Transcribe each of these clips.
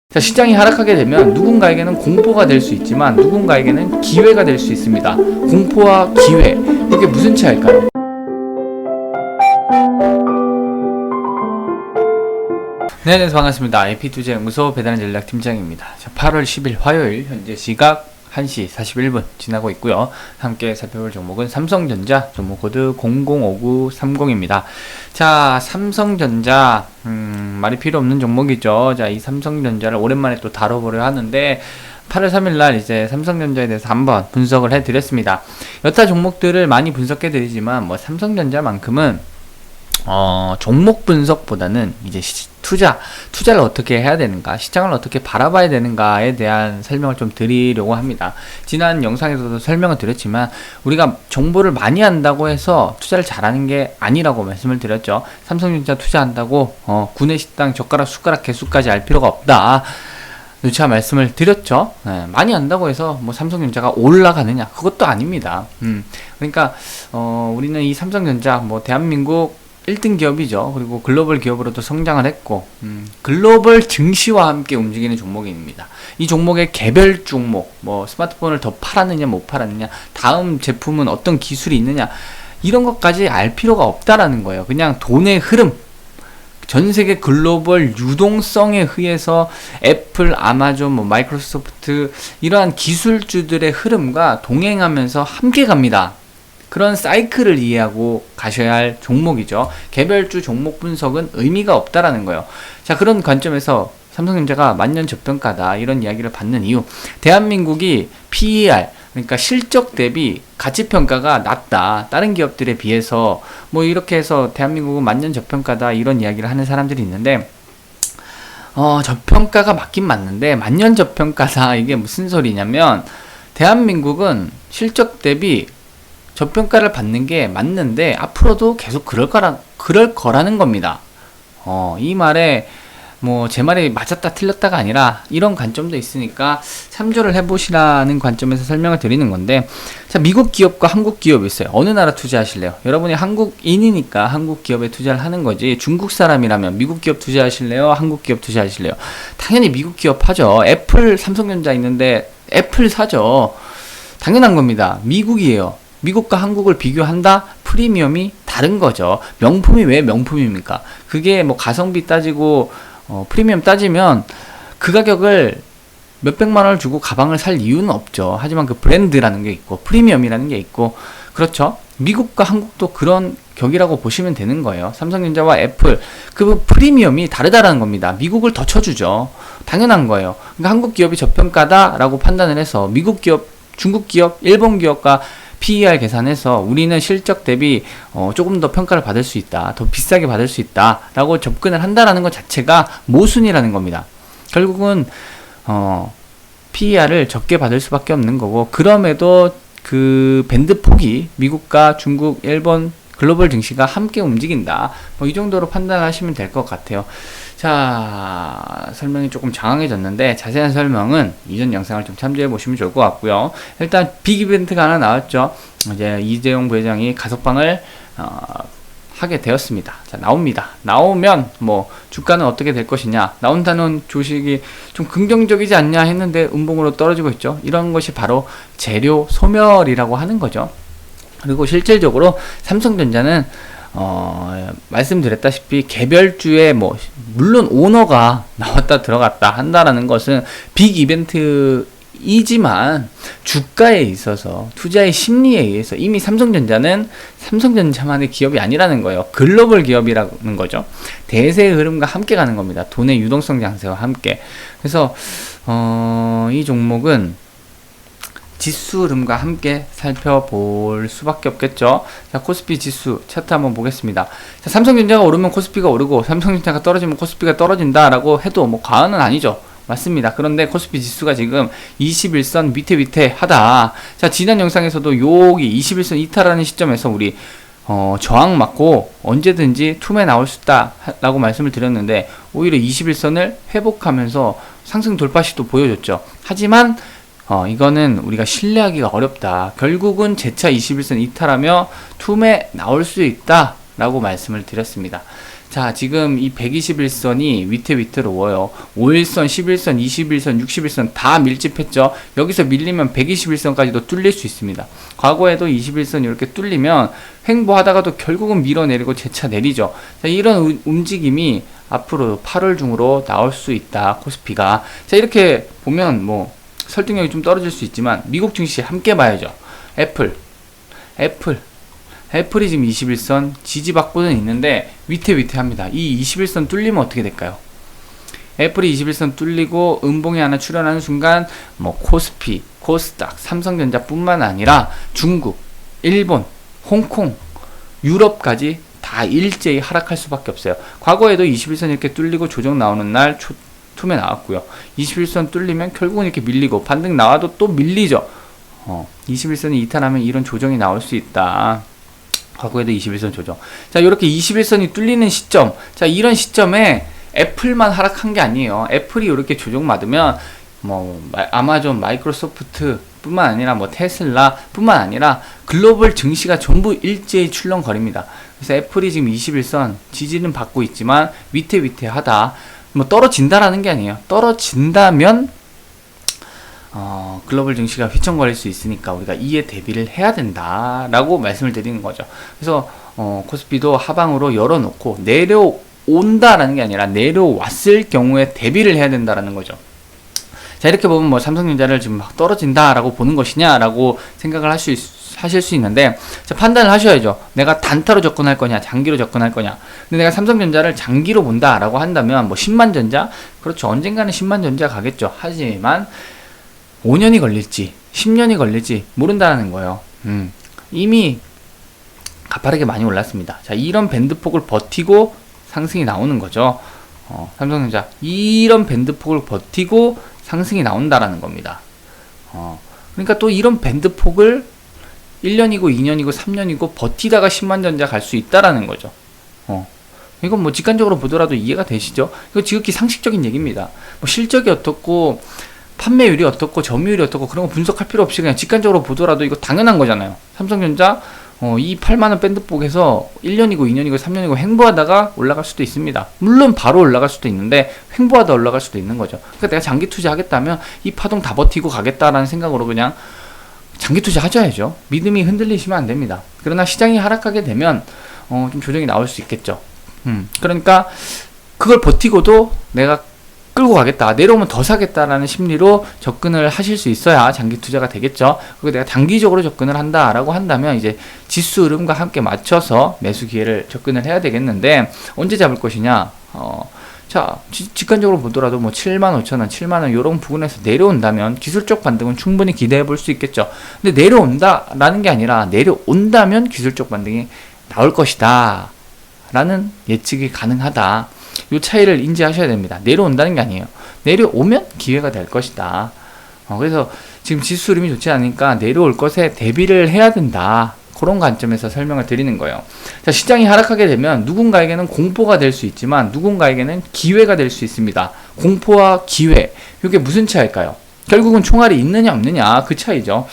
자, 시장이 하락하게 되면 누군가에게는 공포가 될 수 있지만 누군가에게는 기회가 될 수 있습니다. 공포와 기회, 이게 무슨 차이일까요? 네, 안녕하세요. 반갑습니다. IP투자연구소 배달의 전략팀장입니다. 자, 8월 10일 화요일 현재 시각 1시 41분 지나고 있고요. 함께 살펴볼 종목은 삼성전자, 종목 코드 005930입니다. 자, 삼성전자 말이 필요 없는 종목이죠. 자, 이 삼성전자를 오랜만에 또 다뤄보려 하는데 8월 3일날 이제 삼성전자에 대해서 한번 분석을 해드렸습니다. 여타 종목들을 많이 분석해드리지만 뭐 삼성전자만큼은 종목 분석보다는 이제 투자를 어떻게 해야 되는가, 시장을 어떻게 바라봐야 되는가에 대한 설명을 좀 드리려고 합니다. 지난 영상에서도 설명을 드렸지만 우리가 정보를 많이 한다고 해서 투자를 잘하는 게 아니라고 말씀을 드렸죠. 삼성전자 투자한다고 구내식당 젓가락 숟가락 개수까지 알 필요가 없다. 누차 말씀을 드렸죠. 네, 많이 한다고 해서 뭐 삼성전자가 올라가느냐, 그것도 아닙니다. 그러니까 우리는 이 삼성전자 뭐 대한민국 1등 기업이죠. 그리고 글로벌 기업으로도 성장을 했고 글로벌 증시와 함께 움직이는 종목입니다. 이 종목의 개별 종목, 뭐 스마트폰을 더 팔았느냐 못 팔았느냐, 다음 제품은 어떤 기술이 있느냐, 이런 것까지 알 필요가 없다라는 거예요. 그냥 돈의 흐름, 전세계 글로벌 유동성에 의해서 애플, 아마존, 뭐 마이크로소프트, 이러한 기술주들의 흐름과 동행하면서 함께 갑니다. 그런 사이클을 이해하고 가셔야 할 종목이죠. 개별주 종목 분석은 의미가 없다라는 거예요. 자, 그런 관점에서 삼성전자가 만년 저평가다, 이런 이야기를 받는 이유, 대한민국이 PER, 그러니까 실적 대비 가치평가가 낮다, 다른 기업들에 비해서, 뭐 이렇게 해서 대한민국은 만년 저평가다, 이런 이야기를 하는 사람들이 있는데, 저평가가 맞긴 맞는데 만년 저평가다, 이게 무슨 소리냐면 대한민국은 실적 대비 저평가를 받는 게 맞는데 앞으로도 계속 그럴 거라는 겁니다. 이 말에 뭐 제 말이 맞았다 틀렸다가 아니라 이런 관점도 있으니까 참조를 해보시라는 관점에서 설명을 드리는 건데, 자, 미국 기업과 한국 기업이 있어요. 어느 나라 투자하실래요? 여러분이 한국인이니까 한국 기업에 투자를 하는 거지, 중국 사람이라면 미국 기업 투자하실래요? 한국 기업 투자하실래요? 당연히 미국 기업 하죠. 애플, 삼성전자 있는데 애플 사죠. 당연한 겁니다. 미국이에요. 미국과 한국을 비교한다? 프리미엄이 다른 거죠. 명품이 왜 명품입니까? 그게 뭐 가성비 따지고 프리미엄 따지면 그 가격을 몇백만 원을 주고 가방을 살 이유는 없죠. 하지만 그 브랜드라는 게 있고 프리미엄이라는 게 있고, 그렇죠. 미국과 한국도 그런 격이라고 보시면 되는 거예요. 삼성전자와 애플, 그 프리미엄이 다르다라는 겁니다. 미국을 더 쳐주죠. 당연한 거예요. 그러니까 한국 기업이 저평가다라고 판단을 해서 미국 기업, 중국 기업, 일본 기업과 PER 계산해서 우리는 실적 대비 조금 더 평가를 받을 수 있다, 더 비싸게 받을 수 있다 라고 접근을 한다라는 것 자체가 모순이라는 겁니다. 결국은 PER을 적게 받을 수밖에 없는 거고, 그럼에도 그 밴드 폭이 미국과 중국, 일본 글로벌 증시가 함께 움직인다, 뭐 이 정도로 판단하시면 될 것 같아요. 자, 설명이 조금 장황해졌는데 자세한 설명은 이전 영상을 좀 참조해 보시면 좋을 것 같고요. 일단 빅 이벤트가 하나 나왔죠. 이제 이재용 부회장이 가석방을 하게 되었습니다. 자, 나옵니다. 나오면 뭐 주가는 어떻게 될 것이냐, 나온다는 조식이 좀 긍정적이지 않냐 했는데 음봉으로 떨어지고 있죠. 이런 것이 바로 재료 소멸이라고 하는 거죠. 그리고 실질적으로 삼성전자는 말씀드렸다시피 개별주에 뭐 물론 오너가 나왔다 들어갔다 한다라는 것은 빅 이벤트이지만 주가에 있어서 투자의 심리에 의해서 이미 삼성전자는 삼성전자만의 기업이 아니라는 거예요. 글로벌 기업이라는 거죠. 대세의 흐름과 함께 가는 겁니다. 돈의 유동성 장세와 함께. 그래서 이 종목은 지수 흐름과 함께 살펴볼 수밖에 없겠죠. 자, 코스피 지수 차트 한번 보겠습니다. 자, 삼성전자가 오르면 코스피가 오르고 삼성전자가 떨어지면 코스피가 떨어진다라고 해도 뭐 과언은 아니죠. 맞습니다. 그런데 코스피 지수가 지금 21선 위태 하다. 자, 지난 영상에서도 여기 21선 이탈하는 시점에서 우리 저항 맞고 언제든지 툼에 나올 수 있다 라고 말씀을 드렸는데, 오히려 21선을 회복하면서 상승 돌파 시도 보여줬죠. 하지만 이거는 우리가 신뢰하기가 어렵다. 결국은 재차 21선 이탈하며 툼에 나올 수 있다 라고 말씀을 드렸습니다. 자, 지금 이 121선이 위태위태로 워요. 5일선, 11선, 21선, 61선 다 밀집했죠. 여기서 밀리면 121선까지도 뚫릴 수 있습니다. 과거에도 21선 이렇게 뚫리면 횡보하다가도 결국은 밀어내리고 재차 내리죠. 자, 이런 움직임이 앞으로 8월 중으로 나올 수 있다, 코스피가. 자, 이렇게 보면 뭐 설득력이 좀 떨어질 수 있지만 미국 증시 함께 봐야죠. 애플이 지금 21선 지지받고는 있는데 위태위태합니다. 이 21선 뚫리면 어떻게 될까요? 애플이 21선 뚫리고 음봉이 하나 출현하는 순간 뭐 코스피, 코스닥, 삼성전자 뿐만 아니라 중국, 일본, 홍콩, 유럽까지 다 일제히 하락할 수밖에 없어요. 과거에도 21선 이렇게 뚫리고 조정 나오는 날 툼에 나왔고요. 21선 뚫리면 결국은 이렇게 밀리고 반등 나와도 또 밀리죠. 21선이 이탈하면 이런 조정이 나올 수 있다. 과거에도 21선 조정. 자, 이렇게 21선이 뚫리는 시점. 자, 이런 시점에 애플만 하락한 게 아니에요. 애플이 이렇게 조정 받으면 뭐 아마존, 마이크로소프트 뿐만 아니라 뭐 테슬라 뿐만 아니라 글로벌 증시가 전부 일제히 출렁거립니다. 그래서 애플이 지금 21선 지지는 받고 있지만 위태위태하다. 뭐 떨어진다라는 게 아니에요. 떨어진다면 글로벌 증시가 휘청거릴 수 있으니까 우리가 이에 대비를 해야 된다라고 말씀을 드리는 거죠. 그래서 코스피도 하방으로 열어놓고 내려온다라는 게 아니라 내려왔을 경우에 대비를 해야 된다라는 거죠. 자, 이렇게 보면 뭐 삼성전자를 지금 막 떨어진다라고 보는 것이냐라고 생각을 하실 수 있는데, 자, 판단을 하셔야죠. 내가 단타로 접근할 거냐, 장기로 접근할 거냐. 근데 내가 삼성전자를 장기로 본다라고 한다면 뭐 10만전자, 그렇죠. 언젠가는 10만전자 가겠죠. 하지만 5년이 걸릴지 10년이 걸릴지 모른다는 거예요. 이미 가파르게 많이 올랐습니다. 자, 이런 밴드폭을 버티고 상승이 나오는 거죠. 삼성전자 이런 밴드폭을 버티고 상승이 나온다라는 겁니다. 그러니까 또 이런 밴드폭을 1년이고 2년이고 3년이고 버티다가 10만전자 갈 수 있다라는 거죠. 이건 뭐 직관적으로 보더라도 이해가 되시죠? 이거 지극히 상식적인 얘기입니다. 뭐 실적이 어떻고 판매율이 어떻고 점유율이 어떻고 그런 거 분석할 필요 없이 그냥 직관적으로 보더라도 이거 당연한 거잖아요. 삼성전자 이 8만원 밴드폭에서 1년이고 2년이고 3년이고 횡보하다가 올라갈 수도 있습니다. 물론 바로 올라갈 수도 있는데 횡보하다 올라갈 수도 있는 거죠. 그러니까 내가 장기 투자하겠다면 이 파동 다 버티고 가겠다라는 생각으로 그냥 장기 투자 하셔야죠. 믿음이 흔들리시면 안 됩니다. 그러나 시장이 하락하게 되면 좀 조정이 나올 수 있겠죠. 그러니까 그걸 버티고도 내가 끌고 가겠다, 내려오면 더 사겠다라는 심리로 접근을 하실 수 있어야 장기 투자가 되겠죠. 그리고 내가 단기적으로 접근을 한다라고 한다면 이제 지수 흐름과 함께 맞춰서 매수 기회를 접근을 해야 되겠는데, 언제 잡을 것이냐. 자, 직관적으로 보더라도 뭐 75,000원, 7만원 요런 부분에서 내려온다면 기술적 반등은 충분히 기대해 볼 수 있겠죠. 근데 내려온다라는 게 아니라 내려온다면 기술적 반등이 나올 것이다 라는 예측이 가능하다. 이 차이를 인지하셔야 됩니다. 내려온다는 게 아니에요. 내려오면 기회가 될 것이다. 그래서 지금 지수 흐름이 좋지 않으니까 내려올 것에 대비를 해야 된다. 그런 관점에서 설명을 드리는 거예요. 자, 시장이 하락하게 되면 누군가에게는 공포가 될 수 있지만 누군가에게는 기회가 될 수 있습니다. 공포와 기회. 이게 무슨 차이일까요? 결국은 총알이 있느냐 없느냐 그 차이죠.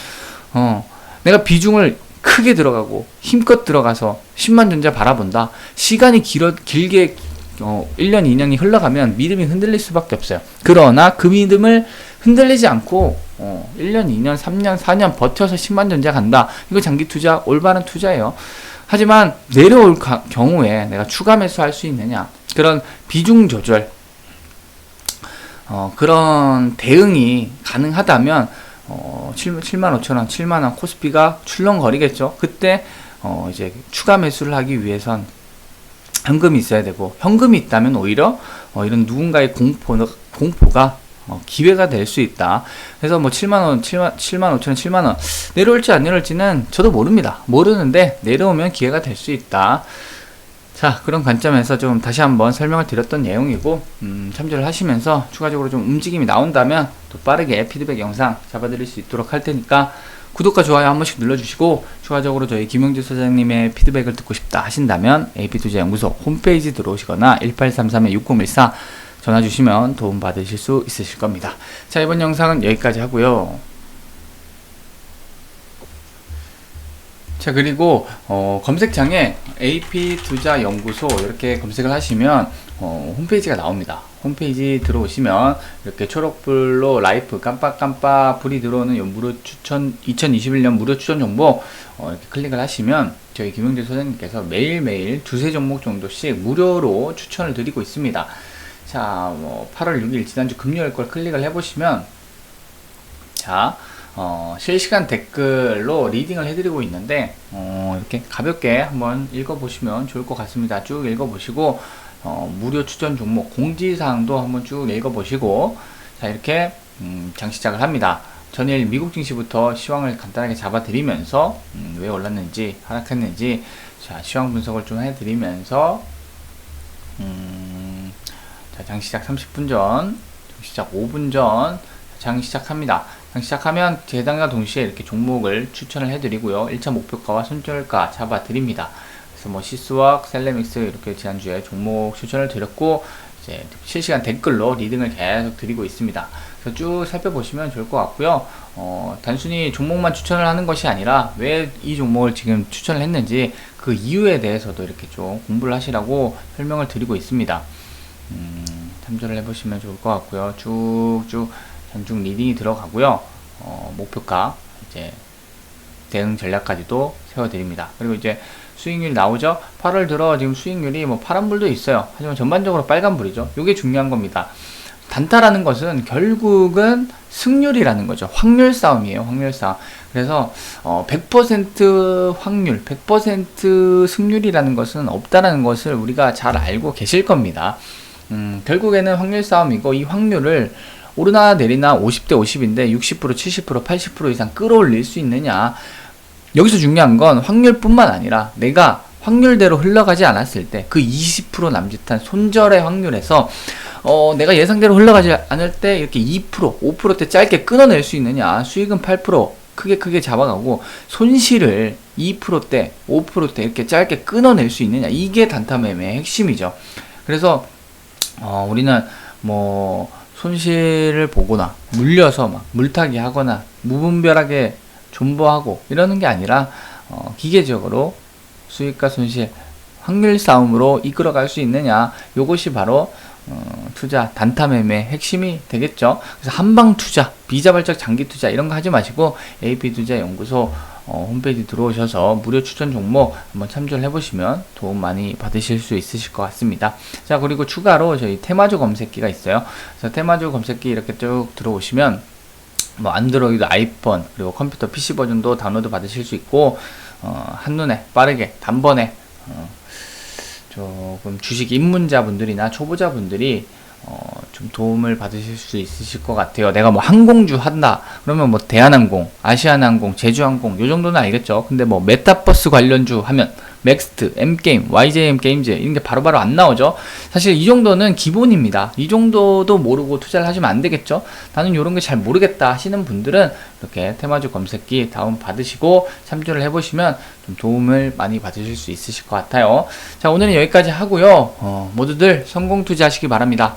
내가 비중을 크게 들어가고 힘껏 들어가서 10만전자 바라본다. 시간이 길게 1년, 2년이 흘러가면 믿음이 흔들릴 수밖에 없어요. 그러나 그 믿음을 흔들리지 않고 1년, 2년, 3년, 4년 버텨서 10만전자 간다. 이거 장기 투자, 올바른 투자예요. 하지만 내려올 경우에 내가 추가 매수할 수 있느냐. 그런 비중 조절, 그런 대응이 가능하다면 75,000원, 7만원 코스피가 출렁거리겠죠. 그때 이제 추가 매수를 하기 위해선 현금이 있어야 되고, 현금이 있다면 오히려 이런 누군가의 공포가 기회가 될 수 있다. 그래서 뭐 7만 5천원, 7만원 내려올지 안 내려올지는 저도 모릅니다. 모르는데 내려오면 기회가 될 수 있다. 자, 그런 관점에서 좀 다시 한번 설명을 드렸던 내용이고, 참조를 하시면서 추가적으로 좀 움직임이 나온다면 또 빠르게 피드백 영상 잡아드릴 수 있도록 할 테니까 구독과 좋아요 한 번씩 눌러주시고, 추가적으로 저희 김용주 소장님의 피드백을 듣고 싶다 하신다면 AP투자연구소 홈페이지 들어오시거나 1833-6014 전화 주시면 도움 받으실 수 있으실 겁니다. 자, 이번 영상은 여기까지 하고요. 자, 그리고 검색창에 AP투자연구소 이렇게 검색을 하시면 홈페이지가 나옵니다. 홈페이지 들어오시면 이렇게 초록불로 라이프 깜빡깜빡 불이 들어오는 무료 추천 2021년 무료 추천 정보 이렇게 클릭을 하시면 저희 김용재 소장님께서 매일매일 두세 종목 정도씩 무료로 추천을 드리고 있습니다. 자, 8월 6일 지난주 금요일 걸 클릭을 해보시면 자, 실시간 댓글로 리딩을 해드리고 있는데 이렇게 가볍게 한번 읽어보시면 좋을 것 같습니다. 쭉 읽어보시고 무료 추천 종목 공지사항도 한번 쭉 읽어보시고 자, 이렇게 장시작을 합니다. 전일 미국 증시부터 시황을 간단하게 잡아드리면서 왜 올랐는지 하락했는지 자, 시황 분석을 좀 해드리면서 자, 장시작 30분 전, 장시작 5분 전 장시작합니다. 장시작하면 재단과 동시에 이렇게 종목을 추천을 해드리고요. 1차 목표가와 손절가 잡아드립니다. 그래서 뭐 시스웍, 셀레믹스 이렇게 지난주에 종목 추천을 드렸고 이제 실시간 댓글로 리딩을 계속 드리고 있습니다. 그래서 쭉 살펴보시면 좋을 것 같고요. 단순히 종목만 추천을 하는 것이 아니라 왜 이 종목을 지금 추천을 했는지 그 이유에 대해서도 이렇게 좀 공부를 하시라고 설명을 드리고 있습니다. 참조를 해보시면 좋을 것 같고요. 쭉쭉 전중 리딩이 들어가고요. 목표가 이제 대응 전략까지도 세워드립니다. 그리고 이제 수익률 나오죠. 8월 들어 지금 수익률이 뭐 파란불도 있어요. 하지만 전반적으로 빨간불이죠. 이게 중요한 겁니다. 단타라는 것은 결국은 승률이라는 거죠. 확률 싸움이에요. 확률 싸움. 그래서 100% 확률, 100% 승률이라는 것은 없다라는 것을 우리가 잘 알고 계실 겁니다. 결국에는 확률 싸움이고 이 확률을 오르나 내리나 50대 50인데 60%, 70%, 80% 이상 끌어올릴 수 있느냐. 여기서 중요한 건 확률뿐만 아니라 내가 확률대로 흘러가지 않았을 때 그 20% 남짓한 손절의 확률에서 내가 예상대로 흘러가지 않을 때 이렇게 2%, 5%대 짧게 끊어낼 수 있느냐. 수익은 8% 크게 잡아가고 손실을 2%대, 5%대 이렇게 짧게 끊어낼 수 있느냐. 이게 단타 매매의 핵심이죠. 그래서 우리는 뭐 손실을 보거나 물려서 막 물타기 하거나 무분별하게 존버하고 이러는 게 아니라 기계적으로 수익과 손실 확률 싸움으로 이끌어갈 수 있느냐. 요것이 바로 투자 단타 매매의 핵심이 되겠죠. 그래서 한방 투자, 비자발적 장기 투자 이런 거 하지 마시고 AP투자연구소 홈페이지 들어오셔서 무료 추천 종목 한번 참조를 해보시면 도움 많이 받으실 수 있으실 것 같습니다. 자, 그리고 추가로 저희 테마주 검색기가 있어요. 그래서 테마주 검색기 이렇게 쭉 들어오시면 뭐 안드로이드, 아이폰 그리고 컴퓨터 PC 버전도 다운로드 받으실 수 있고 한눈에 빠르게 단번에 조금 주식 입문자분들이나 초보자분들이 좀 도움을 받으실 수 있으실 것 같아요. 내가 뭐 항공주 한다 그러면 뭐 대한항공, 아시아나항공, 제주항공 요 정도는 알겠죠. 근데 뭐 메타버스 관련주 하면 맥스트, M게임, YJM 게임즈 이런 게 바로바로 안 나오죠. 사실 이 정도는 기본입니다. 이 정도도 모르고 투자를 하시면 안 되겠죠. 나는 이런 게 잘 모르겠다 하시는 분들은 이렇게 테마주 검색기 다운 받으시고 참조를 해보시면 좀 도움을 많이 받으실 수 있으실 것 같아요. 자, 오늘은 여기까지 하고요. 모두들 성공 투자하시기 바랍니다.